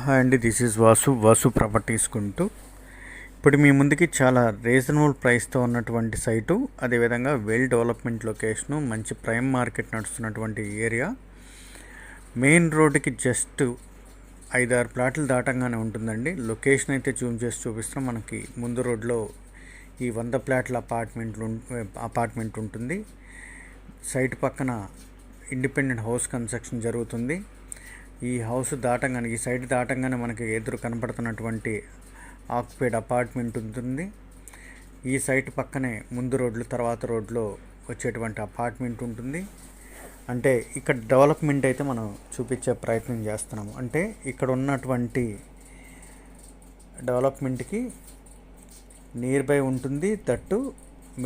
Hi అండి, this is Vasu properties Guntur. ఇప్పుడు మీ ముందుకి చాలా రీజనబుల్ ప్రైస్తో ఉన్నటువంటి సైటు, అదేవిధంగా వెల్ డెవలప్మెంట్ లొకేషను, మంచి ప్రైమ్ మార్కెట్ నడుస్తున్నటువంటి ఏరియా. మెయిన్ రోడ్డుకి జస్ట్ 5-6 ప్లాట్లు దాటంగానే ఉంటుందండి. లొకేషన్ అయితే జూమ్ చేసి చూపిస్తాం. మనకి ముందు రోడ్లో ఈ 100 ప్లాట్ల అపార్ట్మెంట్ ఉంటుంది. సైట్ పక్కన ఇండిపెండెంట్ హౌస్ కన్స్ట్రక్షన్ జరుగుతుంది. ఈ సైట్ దాటంగానే మనకి ఎదురు కనపడుతున్నటువంటి ఆక్యుపైడ్ అపార్ట్మెంట్ ఉంటుంది. ఈ సైట్ పక్కనే ముందు రోడ్లు తర్వాత రోడ్లో వచ్చేటువంటి అపార్ట్మెంట్ ఉంటుంది. అంటే ఇక్కడ డెవలప్మెంట్ అయితే మనం చూపించే ప్రయత్నం చేస్తున్నాము. అంటే ఇక్కడ ఉన్నటువంటి డెవలప్మెంట్కి నియర్ బై ఉంటుంది. దట్టు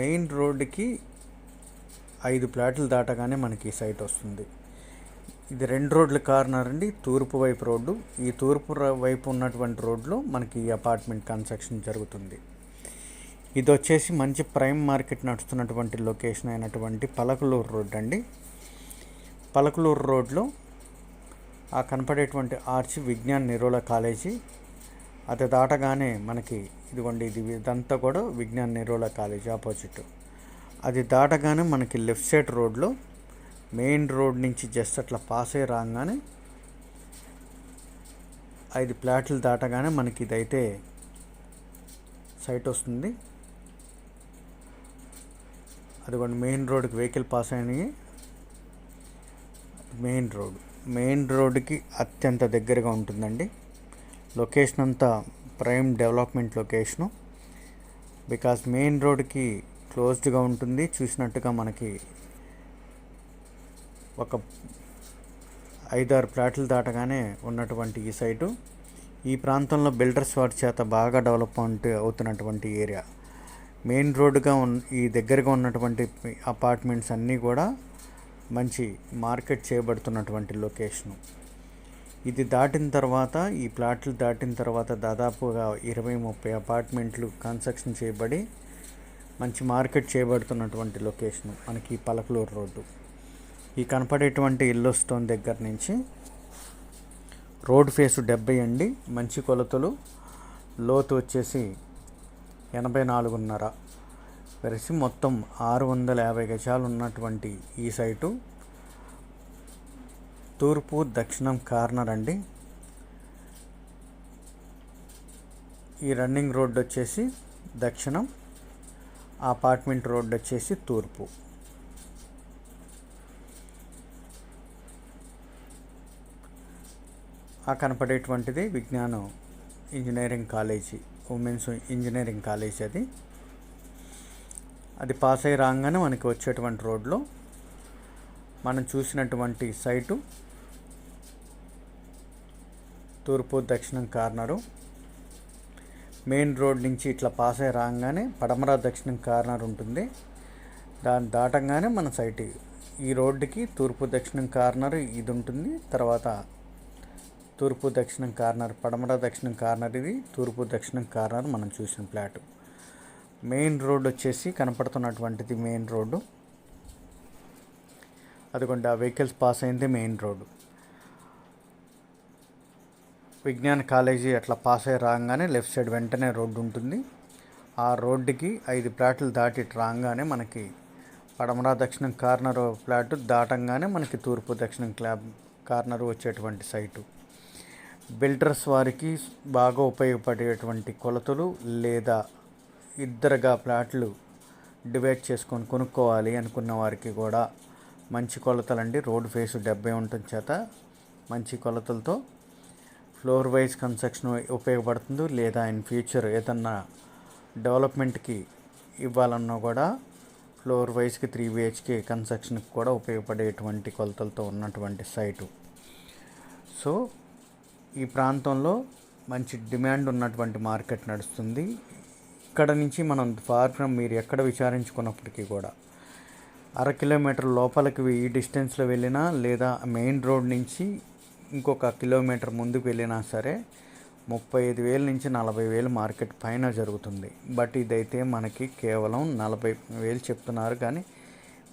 మెయిన్ రోడ్డుకి 5 ప్లాట్లు దాటగానే మనకి ఈ సైట్ వస్తుంది. ఇది 2 రోడ్ల కార్నర్ అండి, తూర్పు వైపు రోడ్డు. ఈ తూర్పు వైపు ఉన్నటువంటి రోడ్లో మనకి ఈ అపార్ట్మెంట్ కన్స్ట్రక్షన్ జరుగుతుంది. ఇది వచ్చేసి మంచి ప్రైమ్ మార్కెట్ నడుస్తున్నటువంటి లొకేషన్ అయినటువంటి పలకలూరు రోడ్ అండి. పలకలూరు రోడ్లో ఆ కనపడేటువంటి ఆర్చ్ విజ్ఞాన్ నిరోల కాలేజీ. అది దాటగానే మనకి ఇదంతా కూడా విజ్ఞాన్ నిరోల కాలేజీ ఆపోజిట్. అది దాటగానే మనకి లెఫ్ట్ సైడ్ రోడ్లో మెయిన్ రోడ్ నుంచి జస్ట్ అట్లా పాస్ అయ్యి రాగానే 5 ప్లాట్లు దాటగానే మనకి ఇదైతే సైట్ వస్తుంది. అదిగోండి మెయిన్ రోడ్కి వెహికల్ పాస్ అయినాయి. మెయిన్ రోడ్డుకి అత్యంత దగ్గరగా ఉంటుందండి. లొకేషన్ అంతా prime development location. Because main రోడ్కి క్లోజ్డ్గా ఉంటుంది. చూసినట్టుగా మనకి ఒక 5-6 ప్లాట్లు దాటగానే ఉన్నటువంటి ఈ సైటు ఈ ప్రాంతంలో బిల్డర్స్ వారి చేత బాగా డెవలప్మెంట్ అవుతున్నటువంటి ఏరియా. మెయిన్ రోడ్డుగా ఈ దగ్గరగా ఉన్నటువంటి అపార్ట్మెంట్స్ అన్నీ కూడా మంచి మార్కెట్ చేయబడుతున్నటువంటి లొకేషను. ఇది దాటిన తర్వాత, ఈ ప్లాట్లు దాటిన తర్వాత దాదాపుగా 20-30 అపార్ట్మెంట్లు కన్స్ట్రక్షన్ చేయబడి మంచి మార్కెట్ చేయబడుతున్నటువంటి లొకేషను మనకి పలకలూరు రోడ్డు. ఈ కనపడేటువంటి ఇల్లు స్టోన్ దగ్గర నుంచి రోడ్ ఫేసు 70 అండి. మంచి కొలతలు, లోతు వచ్చేసి 84.5 వెరసి మొత్తం 650 గజాలు ఉన్నటువంటి ఈ సైటు తూర్పు దక్షిణం కార్నర్ అండి. ఈ రన్నింగ్ రోడ్డు వచ్చేసి దక్షిణం, అపార్ట్మెంట్ రోడ్డు వచ్చేసి తూర్పు. ఆ కనపడేటువంటిది విజ్ఞానం engineering college, women's engineering college. అది పాస్ అయ్యి రాగానే మనకి వచ్చేటువంటి రోడ్లో మనం చూసినటువంటి సైటు తూర్పు దక్షిణం కార్నరు. మెయిన్ రోడ్ నుంచి ఇట్లా పాస్ అయ్యి రాగానే పడమర దక్షిణం కార్నర్ ఉంటుంది. దాన్ని దాటంగానే మన సైట్ ఈ రోడ్డుకి తూర్పు దక్షిణం కార్నర్ ఇది ఉంటుంది. తర్వాత తూర్పు దక్షిణం కార్నర్, పడమర దక్షిణం కార్నర్, ఇది తూర్పు దక్షిణం కార్నర్ మనం చూసిన ప్లాట్. మెయిన్ రోడ్ వచ్చేసి కనపడుతున్నటువంటిది మెయిన్ రోడ్డు. అదిగోండి ఆ వెహికల్స్ పాస్ అయింది మెయిన్ రోడ్డు. విజ్ఞాన కాలేజీ అట్లా పాస్ అయ్యి రాగానే లెఫ్ట్ సైడ్ వెంటనే రోడ్డు ఉంటుంది. ఆ రోడ్డుకి 5 ప్లాట్లు దాటి రాగానే మనకి పడమర దక్షిణం కార్నర్ ప్లాట్ దాటంగానే మనకి తూర్పు దక్షిణం కార్నర్ వచ్చేటువంటి సైటు. బిల్డర్స్ వారికి బాగా ఉపయోగపడేటువంటి కొలతలు, లేదా ఇద్దరుగా ప్లాట్లు డివైడ్ చేసుకొని కొనుక్కోవాలి అనుకున్న వారికి కూడా మంచి కొలతలండి. రోడ్ ఫేసు 70 ఉండటం చేత మంచి కొలతలతో ఫ్లోర్ వైజ్ కన్స్ట్రక్షన్ ఉపయోగపడుతుంది. లేదా ఇన్ ఫ్యూచర్ ఏదన్నా డెవలప్మెంట్కి ఇవ్వాలన్నా కూడా ఫ్లోర్ వైజ్కి 3 BHK కన్స్ట్రక్షన్కి కూడా ఉపయోగపడేటువంటి కొలతలతో ఉన్నటువంటి సైటు. సో ఈ ప్రాంతంలో మంచి డిమాండ్ ఉన్నటువంటి మార్కెట్ నడుస్తుంది. ఇక్కడ నుంచి మనం ఫార్ ఫ్రమ్ మీరు ఎక్కడ విచారించుకున్నప్పటికీ కూడా 1/2 కిలోమీటర్ లోపలికి ఈ డిస్టెన్స్లో వెళ్ళినా, లేదా మెయిన్ రోడ్ నుంచి ఇంకొక కిలోమీటర్ ముందుకు వెళ్ళినా సరే 35,000 నుంచి 40,000 మార్కెట్ పైన జరుగుతుంది. బట్ ఇదైతే మనకి కేవలం 40,000 చెప్తున్నారు, కానీ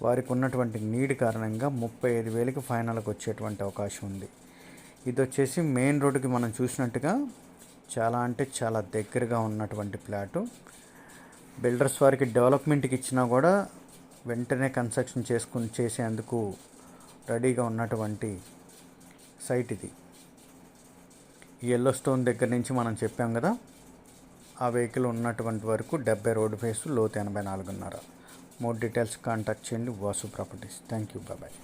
వారికి ఉన్నటువంటి నీడ్ కారణంగా 35,000కి ఫైనల్కి వచ్చేటువంటి అవకాశం ఉంది. ఇది వచ్చేసి మెయిన్ రోడ్డుకి మనం చూసినట్టుగా చాలా అంటే చాలా దగ్గరగా ఉన్నటువంటి ప్లాటు. బిల్డర్స్ వారికి డెవలప్మెంట్కి ఇచ్చినా కూడా వెంటనే కన్స్ట్రక్షన్ చేసేందుకు రెడీగా ఉన్నటువంటి సైట్ ఇది. ఎల్లోస్టోన్ దగ్గర నుంచి మనం చెప్పాం కదా, ఆ వెహికల్ ఉన్నటువంటి వరకు 70 రోడ్డు ఫేసు, లోతు 84.5. మోర్ డీటెయిల్స్ కాంటాక్ట్ చేయండి Vasu properties. Thank you, bye.